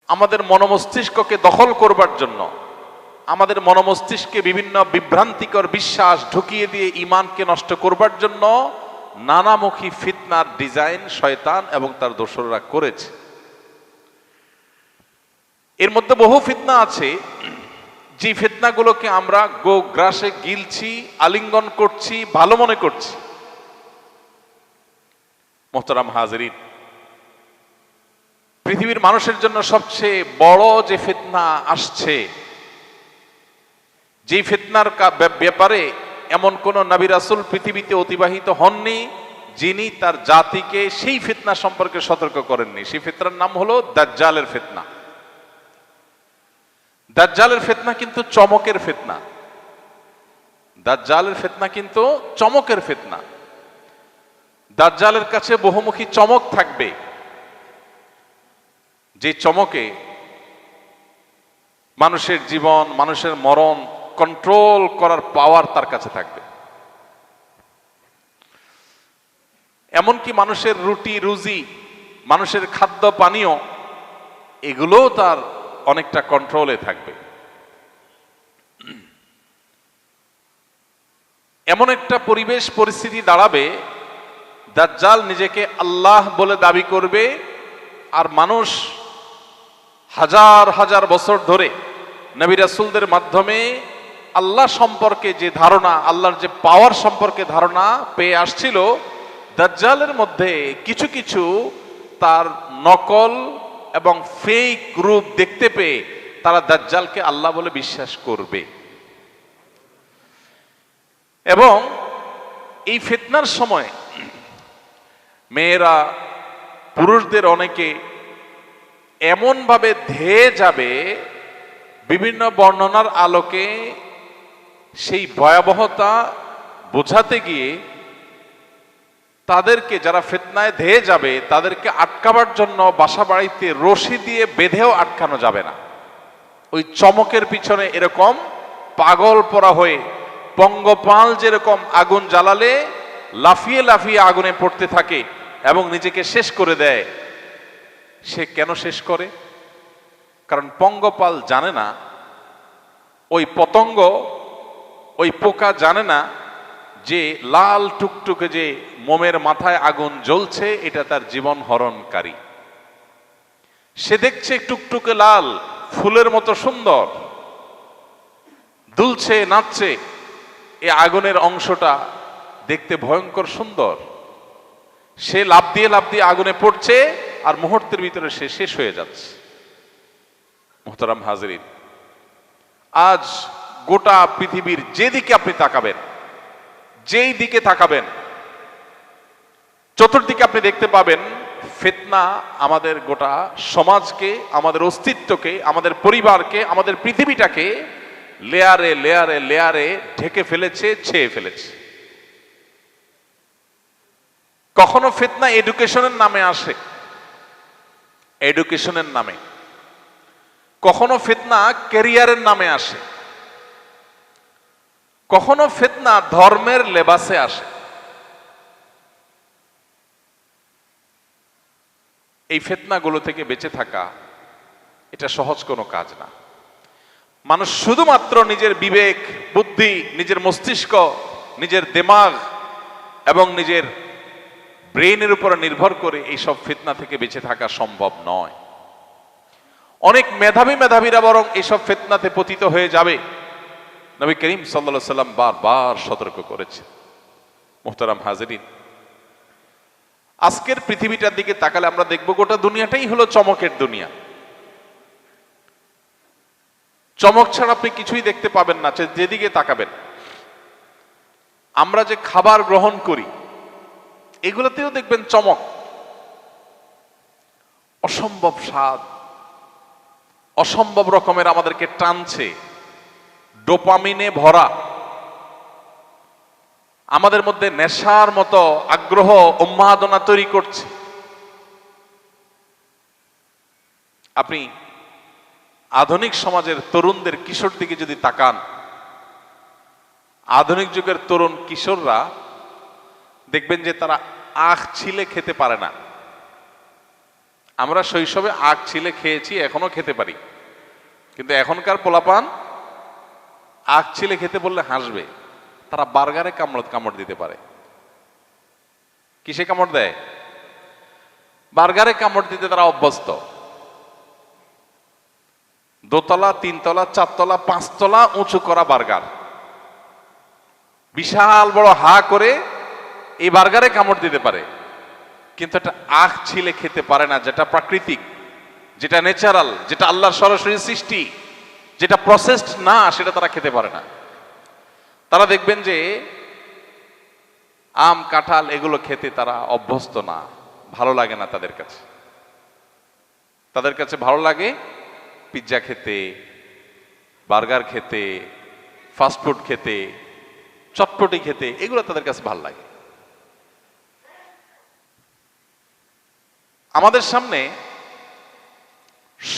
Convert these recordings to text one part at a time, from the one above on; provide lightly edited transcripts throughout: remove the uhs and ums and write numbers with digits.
আমাদের মনোমস্তিষ্ককে দখল করবার জন্য, আমাদের মনোমস্তিষ্কে বিভিন্ন বিভ্রান্তিকর বিশ্বাস ঢুকিয়ে দিয়ে ঈমানকে নষ্ট করবার জন্য নানামুখী ফিতনার ডিজাইন শয়তান এবং তার দোসররা করেছে। এর মধ্যে বহু ফিতনা আছে যে ফিতনাগুলোকে আমরা গ্রাসে গিলছি, আলিঙ্গন করছি, ভালো মনে করছি। মোহতারাম হাজরিন, পৃথিবীর মানুষের জন্য সবচেয়ে বড় যে ফিতনা আসছে, যে ফিতনার ব্যাপারে এমন কোন নবী রাসূল পৃথিবীতে অতিবাহিত হননি যিনি তার জাতিকে সেই ফিতনা সম্পর্কে সতর্ক করেননি। সেই ফিতনার নাম হলো দাজ্জালের ফিতনা। দাজ্জালের ফিতনা কিন্তু চমকের ফিতনা। দাজ্জালের ফিতনা কিন্তু চমকের ফিতনা। দাজ্জালের কাছে বহুমুখী চমক থাকবে, যে চমকে মানুষের জীবন, মানুষের মরণ কন্ট্রোল করার পাওয়ার তার কাছে থাকবে। এমনকি মানুষের রুটি রুজি, মানুষের খাদ্য পানীয়, এগুলোও তার অনেকটা কন্ট্রোলে থাকবে। এমন একটা পরিবেশ পরিস্থিতি দাঁড়াবে, দাজ্জাল নিজেকে আল্লাহ বলে দাবি করবে, আর মানুষ হাজার হাজার বছর ধরে নবী রাসূলদের মাধ্যমে আল্লাহ সম্পর্কে যে ধারণা, আল্লাহর যে পাওয়ার সম্পর্কে ধারণা পেয়ে আসছিল, দাজ্জালের মধ্যে কিছু কিছু তার নকল এবং ফেক রূপ দেখতে পেয়ে তারা দাজ্জালকে আল্লাহ বলে বিশ্বাস করবে। এবং এই ফিতনার সময় মেয়েরা, পুরুষদের অনেকে এমন ভাবে ধেয়ে যাবে, বিভিন্ন বর্ণনার আলোকে সেই ভয়াবহতা বোঝাতে গিয়ে তাদেরকে, যারা ফিতনায় ধেয়ে যাবে তাদেরকে আটকাবার জন্য বাসা বাড়িতে রশি দিয়ে বেঁধেও আটকানো যাবে না। ওই চমকের পিছনে এরকম পাগল পরা হয়ে পঙ্গপাল যেরকম আগুন জ্বালালে লাফিয়ে লাফিয়ে আগুনে পড়তে থাকে এবং নিজেকে শেষ করে দেয়, সে কেন শেষ করে? কারণ পঙ্গপাল জানে না, ওই পতঙ্গ, ওই পোকা জানে না যে লাল টুকটুকে যে মোমের মাথায় আগুন জ্বলছে এটা তার জীবন হরণকারী। সে দেখছে টুকটুকে লাল, ফুলের মতো সুন্দর, দুলছে নাচছে, এই আগুনের অংশটা দেখতে ভয়ঙ্কর সুন্দর। সে লাফ দিয়ে আগুনে পড়ছে আর মুহূর্তের ভিতরে সে শেষ হয়ে যাচ্ছে। মুহতারাম হাজরিন, আজ গোটা পৃথিবীর যেদিকে আপনি তাকাবেন, যেই দিকে তাকাবেন, চতুর্দিকে আপনি দেখতে পাবেন ফিতনা আমাদের গোটা সমাজকে, আমাদের অস্তিত্বকে, আমাদের পরিবারকে, আমাদের পৃথিবীটাকে লেয়ারে লেয়ারে লেয়ারে ঢেকে ফেলেছে, ছেয়ে ফেলেছে। কখনো ফিতনা এডুকেশনের নামে আসে, এডুকেশনের নামে। কখনো ফিতনা ক্যারিয়ারের নামে আসে, কখনো ফিতনা ধর্মের লেবাসে আসে। এই ফিতনাগুলো থেকে বেঁচে থাকা এটা সহজ কোনো কাজ না। মানুষ শুধুমাত্র নিজের বিবেক, বুদ্ধি, নিজের মস্তিষ্ক, নিজের দিমাগ এবং নিজের ব্রেনের উপর নির্ভর করে এইসব ফিতনা থেকে বেঁচে থাকা সম্ভব নয়। অনেক মেধাবীরা বরং এইসব ফিতনাতে পতিত হয়ে যাবে। নবী করিম সাল্লাল্লাহু আলাইহি সাল্লাম বারবার সতর্ক করেছে। মুহতারাম হাজিরিন, আজকের পৃথিবীটার দিকে তাকালে আমরা দেখব গোটা দুনিয়াটাই হলো চমকের দুনিয়া। চমক ছাড়া আপনি কিছুই দেখতে পাবেন না যেদিকে তাকাবেন। আমরা যে খাবার গ্রহণ করি এগুলোতেও দেখবেন চমক, অসম্ভব স্বাদ, অসম্ভব রকমের আমাদেরকে টানছে, ডোপামিনে ভরা, আমাদের মধ্যে নেশার মতো আগ্রহ উন্মাদনা তৈরি করছে। আপনি আধুনিক সমাজের তরুণদের, কিশোর দিকে যদি তাকান, আধুনিক যুগের তরুণ কিশোররা দেখবেন যে তারা আখ ছিলে খেতে পারে না। আমরা শৈশবে আখ ছিলে খেয়েছি, এখনো খেতে পারি, কিন্তু এখনকার পোলাপান আখ ছিলে খেতে বললে হাসবে। তারা বার্গারে কামড় দিতে পারে। কিসে কামড় দেয়? বার্গারে কামড় দিতে তারা অভ্যস্ত। দোতলা, তিনতলা, চারতলা, পাঁচতলা উঁচু করা বার্গার, বিশাল বড় হা করে এই বার্গারে কামড় দিতে পারে, কিন্তু একটা আখ ছিলে খেতে পারে না, যেটা প্রাকৃতিক, যেটা ন্যাচারাল, যেটা আল্লাহর সরাসরি সৃষ্টি, যেটা প্রসেসড না, সেটা তারা খেতে পারে না। তারা দেখবেন যে আম, কাঁঠাল এগুলো খেতে তারা অভ্যস্ত না, ভালো লাগে না তাদের কাছে। তাদের কাছে ভালো লাগে পিৎজা খেতে, বার্গার খেতে, ফাস্টফুড খেতে, চটপটি খেতে, এগুলো তাদের কাছে ভালো লাগে। আমাদের সামনে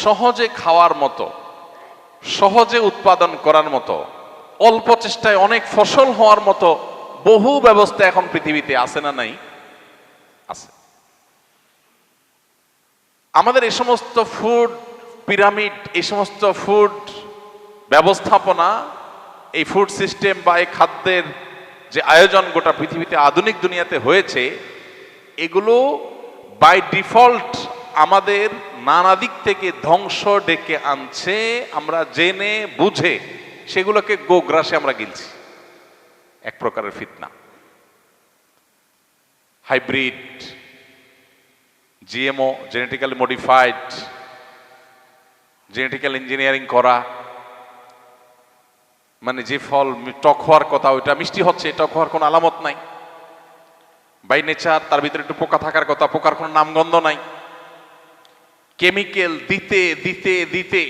সহজে খাওয়ার মতো, সহজে উৎপাদন করার মতো, অল্প চেষ্টায় অনেক ফসল হওয়ার মতো বহু ব্যবস্থা এখন পৃথিবীতে আছে না নাই? আছে। আমাদের এই সমস্ত ফুড পিরামিড, এই সমস্ত ফুড ব্যবস্থাপনা, এই ফুড সিস্টেম বা এই খাদ্যের যে আয়োজন গোটা পৃথিবীতে আধুনিক দুনিয়াতে হয়েছে, এগুলো বাই ডিফল্ট আমাদের নানা দিক থেকে ধ্বংস ডেকে আনছে। আমরা জেনে বুঝে সেগুলোকে গোগ্রাসে আমরা গিলছি। এক প্রকারের ফিতনা। Hybrid, GMO, genetically modified, genetical engineering করা, মানে যে ফল টক হওয়ার কথা ওইটা মিষ্টি হচ্ছে, টক হওয়ার কোনো আলামত নাই। বাই নেচার তার ভিতরে একটু পোকা থাকার কথা, পোকার কোনো নামগন্ধ নাই। কেমিক্যাল দিতে দিতে দিতে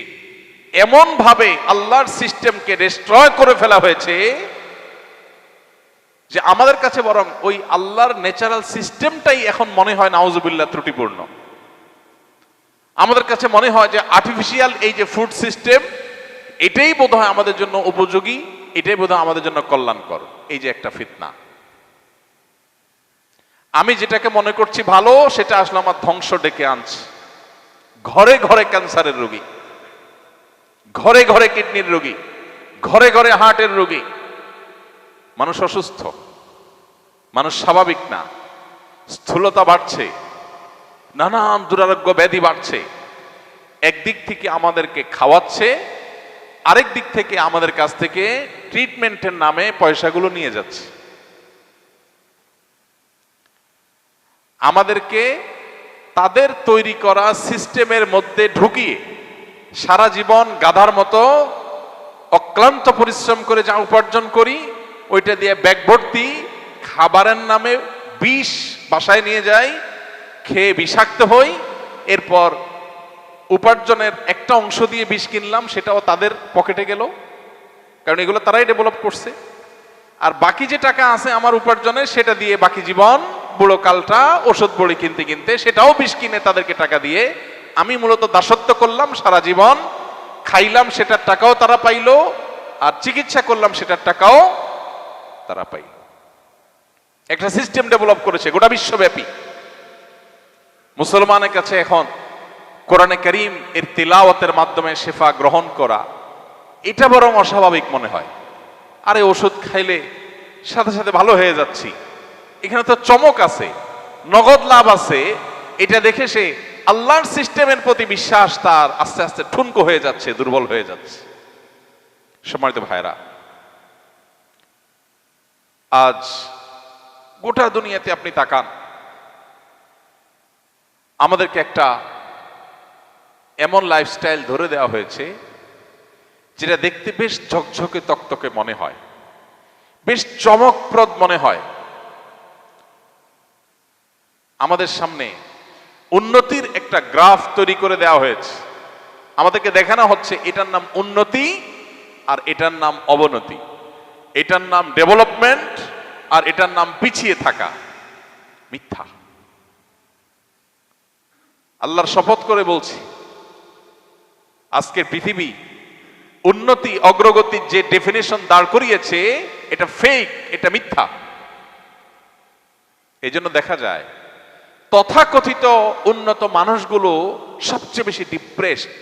এমন ভাবে আল্লাহর সিস্টেমকে ডিস্ট্রয় করে ফেলা হয়েছে যে আমাদের কাছে বরং ওই আল্লাহর ন্যাচারাল সিস্টেমটাই এখন মনে হয় নাউজুবিল্লাহ ত্রুটিপূর্ণ। আমাদের কাছে মনে হয় যে আর্টিফিশিয়াল এই যে ফুড সিস্টেম, এটাই বোধহয় আমাদের জন্য উপযোগী, এটাই বোধহয় আমাদের জন্য কল্যাণকর। এই যে একটা ফিতনা, আমি যেটাকে মনে করছি ভালো সেটা আসলে আমার ধ্বংস ডেকে আনছে। ঘরে ঘরে ক্যান্সারের রোগী, ঘরে ঘরে কিডনির রোগী, ঘরে ঘরে হার্টের রোগী। মানুষ অসুস্থ, মানুষ স্বাভাবিক না, স্থূলতা বাড়ছে, নানান দুরারোগ্য ব্যাধি বাড়ছে। একদিক থেকে আমাদেরকে খাওয়াচ্ছে, আরেক দিক থেকে আমাদের কাছ থেকে ট্রিটমেন্টের নামে পয়সাগুলো নিয়ে যাচ্ছে। আমাদেরকে তাদের তৈরি করা সিস্টেমের মধ্যে ঢুকিয়ে সারা জীবন গাধার মতো অক্লান্ত পরিশ্রম করে যা উপার্জন করি, ওইটা দিয়ে ব্যাগ ভর্তি খাবারের নামে বিষ বাসায় নিয়ে যাই, খেয়ে বিষাক্ত হই। এরপর উপার্জনের একটা অংশ দিয়ে বিষ কিনলাম, সেটাও তাদের পকেটে গেল, কারণ এগুলো তারাই ডেভেলপ করছে। আর বাকি যে টাকা আছে আমার উপার্জনের, সেটা দিয়ে বাকি জীবন বুড়ো কালটা ওষুধ বড়ি কিনতে কিনতে, সেটাও বিষ কিনে তাদেরকে টাকা দিয়ে আমি মূলত দাসত্ব করলাম সারা জীবন। খাইলাম সেটার টাকাও তারা পাইলো, আর চিকিৎসা করলাম সেটার টাকাও তারা পাইল। একটা সিস্টেম ডেভেলপ করেছে গোটা বিশ্বব্যাপী। মুসলমানের কাছে এখন কোরআনে কারীম এর তিলাওয়াতের মাধ্যমে শেফা গ্রহণ করা, এটা বরং অস্বাভাবিক মনে হয়। আরে ওষুধ খাইলে সাথে সাথে ভালো হয়ে যাচ্ছি, এখানে তো চমক আছে, নগদ লাভ আছে। এটা দেখে সে আল্লাহর সিস্টেমের প্রতি বিশ্বাস তার আস্তে আস্তে ঠুনকো হয়ে যাচ্ছে, দুর্বল হয়ে যাচ্ছে। সম্মানিত ভাইরা, আজ গোটা দুনিয়াতে আপনি তাকান, আমাদেরকে একটা এমন লাইফস্টাইল ধরে দেওয়া হয়েছে যেটা দেখতে বেশ ঝকঝকে তকতকে মনে হয়, বেশ চমকপ্রদ মনে হয়। আমাদের সামনে উন্নতির একটা গ্রাফ তৈরি করে দেওয়া হয়েছে, আমাদেরকে দেখানো হচ্ছে এটার নাম উন্নতি আর এটার নাম অবনতি, এটার নাম ডেভেলপমেন্ট আর এটার নাম পিছিয়ে থাকা। মিথ্যা। আল্লাহর শপথ করে বলছি, আজকের পৃথিবী উন্নতি অগ্রগতির যে ডেফিনেশন দাঁড় করিয়েছে, এটা ফেক, এটা মিথ্যা। এই জন্য দেখা যায় তথাকথিত উন্নত মানুষগুলো সবচেয়ে বেশি ডিপ্রেসড,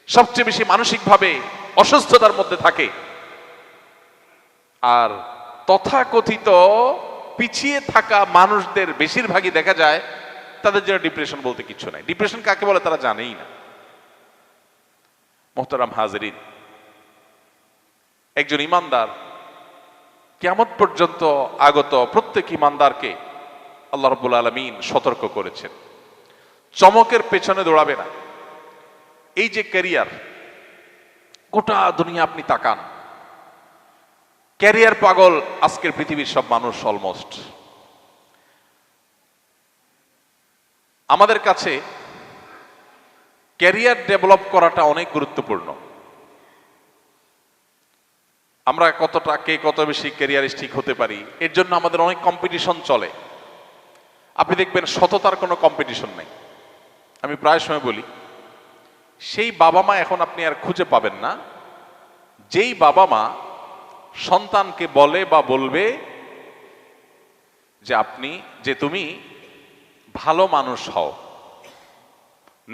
সবচেয়ে বেশি মানসিকভাবে অসুস্থতার মধ্যে থাকে। আর তথাকথিত পিছিয়ে থাকা মানুষদের বেশিরভাগই দেখা যায় তাদের জন্য ডিপ্রেশন বলতে কিছু নাই। ডিপ্রেশন কাকে বলে তারা জানেই না। মোহতারাম হাজরিন, একজন ইমানদার কিয়ামত পর্যন্ত আগত প্রত্যেক ইমানদারকে আল্লাহ রাব্বুল আলামিন সতর্ক করেছেন, চমকের পেছনে দৌড়াবে না। এই যে ক্যারিয়ার, গোটা দুনিয়া আপনি তাকান, ক্যারিয়ার পাগল আজকের পৃথিবীর সব মানুষ অলমোস্ট। আমাদের কাছে ক্যারিয়ার ডেভেলপ করাটা অনেক গুরুত্বপূর্ণ। আমরা কতটা কে কত বেশি ক্যারিয়ারিস্টিক হতে পারি এর জন্য আমাদের অনেক কম্পিটিশন চলে। আপনি দেখবেন সততার কোনো কম্পিটিশন নেই। আমি প্রায় সময় বলি, সেই বাবা মা এখন আপনি আর খুঁজে পাবেন না যেই বাবা মা সন্তানকে বলে বা বলবে যে তুমি ভালো মানুষ হও,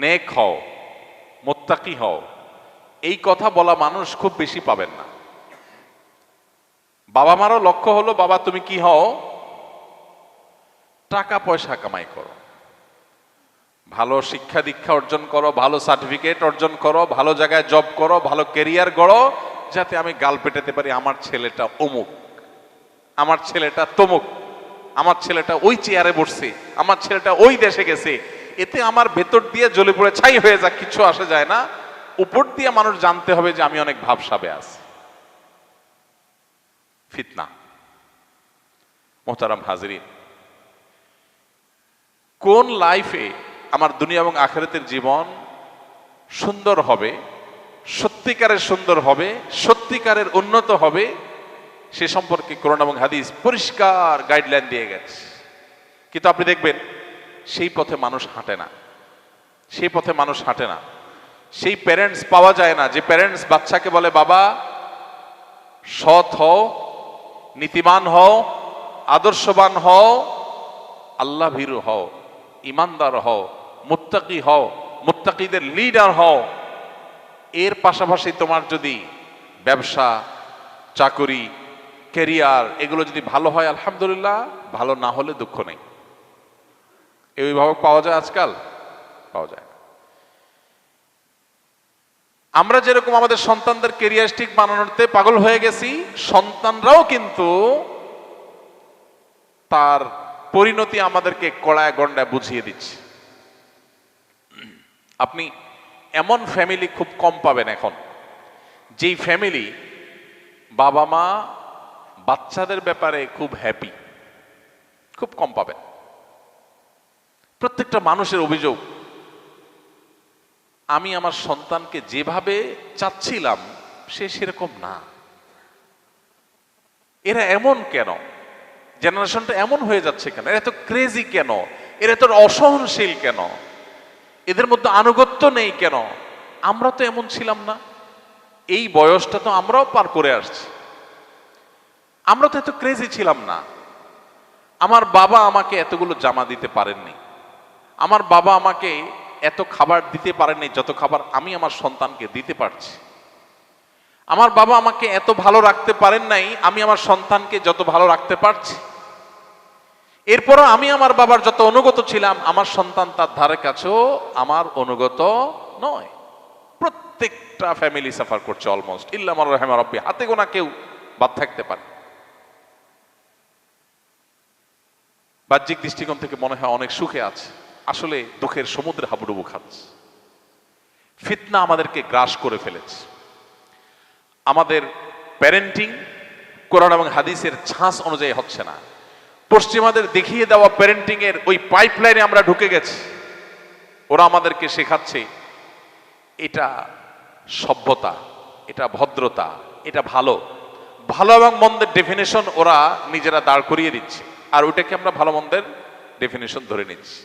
নেক হও, মুত্তাকি হও। এই কথা বলা মানুষ খুব বেশি পাবেন না। বাবা মারও লক্ষ্য হলো, বাবা তুমি কি হও? টাকা পয়সা কামাই করো, ভালো শিক্ষা দীক্ষা অর্জন করো, ভালো সার্টিফিকেট অর্জন করো, ভালো জায়গায় জব করো, ভালো ক্যারিয়ার গড়ো, যাতে আমি গাল পেটাতে পারি আমার ছেলেটা অমুক, আমার ছেলেটা তমুক, আমার ছেলেটা ওই চেয়ারে বসছে, আমার ছেলেটা ওই দেশে গেছে। এতে আমার ভেতর দিয়ে জ্বলে পড়ে ছাই হয়ে যাক, কিছু আসে যায় না। উপর দিয়ে মানুষ জানতে হবে যে আমি অনেক ভাবসাবে আছি। ফিতনা। মোহতারাম হাজরিন, কোন লাইফে আমার দুনিয়া এবং আখিরাতের জীবন সুন্দর হবে, সত্যিকারের সুন্দর হবে, সত্যিকারের উন্নত হবে, সে সম্পর্কে কোরআন এবং হাদিস পরিষ্কার গাইডলাইন দিয়ে গেছে। কিন্তু আপনি দেখবেন সেই পথে মানুষ হাঁটে না, সেই পথে মানুষ হাঁটে না। সেই প্যারেন্টস পাওয়া যায় না যে প্যারেন্টস বাচ্চাকে বলে বাবা সৎ হও, নীতিমান হও, আদর্শবান হও, আল্লাহ ভীরু হও, ইমানদার হও, মুত্তাকি হও, মুত্তাকিদের লিডার হও। এর পাশাপাশি তোমার যদি ব্যবসা, চাকরি, ক্যারিয়ার এগুলো যদি ভালো হয় আলহামদুলিল্লাহ, ভালো না হলে দুঃখ নেই। এই অভিভাবক পাওয়া যায় আজকাল? পাওয়া যায়। আমরা যেরকম আমাদের সন্তানদের ক্যারিয়ারিস্টিক বানানোতে পাগল হয়ে গেছি, সন্তানরাও কিন্তু তার পরিণতি আমাদেরকে কড়ায় গন্ডায় বুঝিয়ে দিচ্ছে। আপনি এমন ফ্যামিলি খুব কম পাবেন এখন, যেই ফ্যামিলি বাবা মা বাচ্চাদের ব্যাপারে খুব হ্যাপি, খুব কম পাবেন। প্রত্যেকটা মানুষের অভিযোগ, আমি আমার সন্তানকে যেভাবে চাচ্ছিলাম সে সেরকম না। এরা এমন কেন? জেনারেশনটা এমন হয়ে যাচ্ছে কেন? এরা তো ক্রেজি কেন? এরা তো অসহনশীল কেন? এদের মধ্যে আনুগত্য নেই কেন? আমরা তো এমন ছিলাম না। এই বয়সটা তো আমরাও পার করে আসছি। আমরা তো এত ক্রেজি ছিলাম না। আমার বাবা আমাকে এতগুলো জামা দিতে পারেননি, আমার বাবা আমাকে এত খাবার দিতে পারেননি যত খাবার আমি আমার সন্তানকে দিতে পারছি। আমার বাবা আমাকে এত ভালো রাখতে পারেন নাই, আমি আমার সন্তানকে যত ভালো রাখতে পারছি। এরপরও আমি আমার বাবার যত অনুগত ছিলাম, আমার সন্তান তার ধারে কাছেও আমার অনুগত নয়। প্রত্যেকটা ফ্যামিলি সাফার করছে অলমোস্ট, ইল্লা মান রাহিমা রাব্বি, হাতে গোনা কেউ বাদ থাকতে পারে। বাহ্যিক দৃষ্টিকোণ থেকে মনে হয় অনেক সুখে আছে, আসলে দুঃখের সমুদ্রে হাবুডুবু খাচ্ছে। ফিতনা আমাদেরকে গ্রাস করে ফেলেছে। আমাদের প্যারেন্টিং কোরআন এবং হাদিসের ছাঁচ অনুযায়ী হচ্ছে না। পশ্চিমাদের দেখিয়ে দেওয়া প্যারেন্টিং এর ওই পাইপলাইনে আমরা ঢুকে গেছি। ওরা আমাদেরকে শেখাচ্ছে এটা সভ্যতা, এটা ভদ্রতা, এটা ভালো। ভালো এবং মন্দের ডেফিনেশন ওরা নিজেরা দাঁড় করিয়ে দিচ্ছে, আর ওইটাকে আমরা ভালো মন্দের ডেফিনেশন ধরে নিচ্ছি।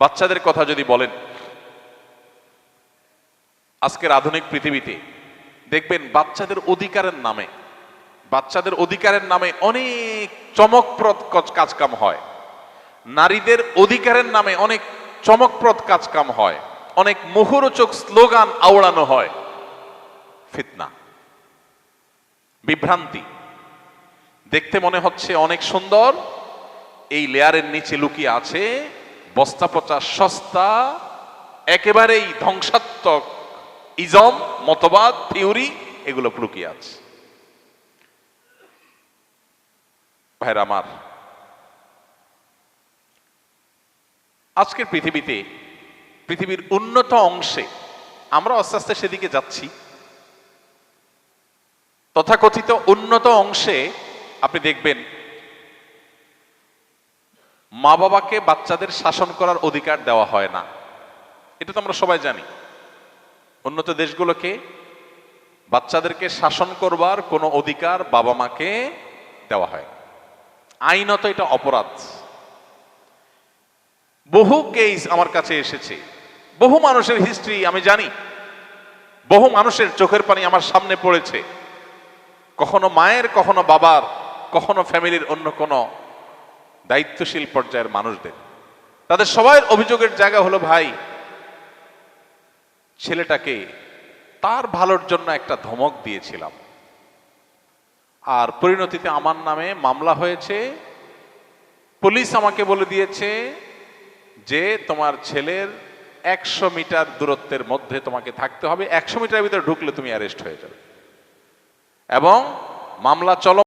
বাচ্চাদের কথা যদি বলেন, আজকের আধুনিক পৃথিবীতে দেখবেন বাচ্চাদের অধিকারের নামে অনেক চমকপ্রদ কাজকাম হয়। নারীদের অধিকারের নামে অনেক চমকপ্রদ কাজকাম হয়, অনেক মুখরোচক স্লোগান আওড়ানো হয়। ফিতনা, বিভ্রান্তি। দেখতে মনে হচ্ছে অনেক সুন্দর, এই লেয়ারের নিচে লুকিয়ে আছে বস্তা পচা সস্তা, একেবারেই ধ্বংসাত্মক ইজম, মতবাদ, থিওরি, এগুলো লুকিয়ে আছে। ভাইরা আমার, আজকের পৃথিবীতে, পৃথিবীর উন্নত অংশে আমরা আস্তে আস্তে সেদিকে যাচ্ছি। তথাকথিত উন্নত অংশে আপনি দেখবেন মা বাবাকে বাচ্চাদের শাসন করার অধিকার দেওয়া হয় না। এটা তো আমরা সবাই জানি। উন্নত দেশগুলোকে বাচ্চাদেরকে শাসন করবার কোনো অধিকার বাবা মাকে দেওয়া হয়, আইনত এটা অপরাধ। বহু কেস আমার কাছে এসেছে, বহু মানুষের হিস্ট্রি আমি জানি, বহু মানুষের চোখের পানি আমার সামনে পড়েছে, কখনো মায়ের, কখনো বাবার, কখনো ফ্যামিলির অন্য কোনো দায়িত্বশীল পর্যায়ের মানুষদের। তাদের সবাই অভিযোগের জায়গা হলো, ভাই ছেলেটাকে তার ভালোর জন্য একটা ধমক দিয়েছিলাম, আর পরিণতিতে আমার নামে মামলা হয়েছে, পুলিশ আমাকে বলে দিয়েছে যে তোমার ছেলের 100 মিটার দূরত্বের মধ্যে তোমাকে থাকতে হবে, 100 মিটারের ভিতরে ঢুকলে তুমি অ্যারেস্ট হয়ে যাবে, এবং মামলা চলো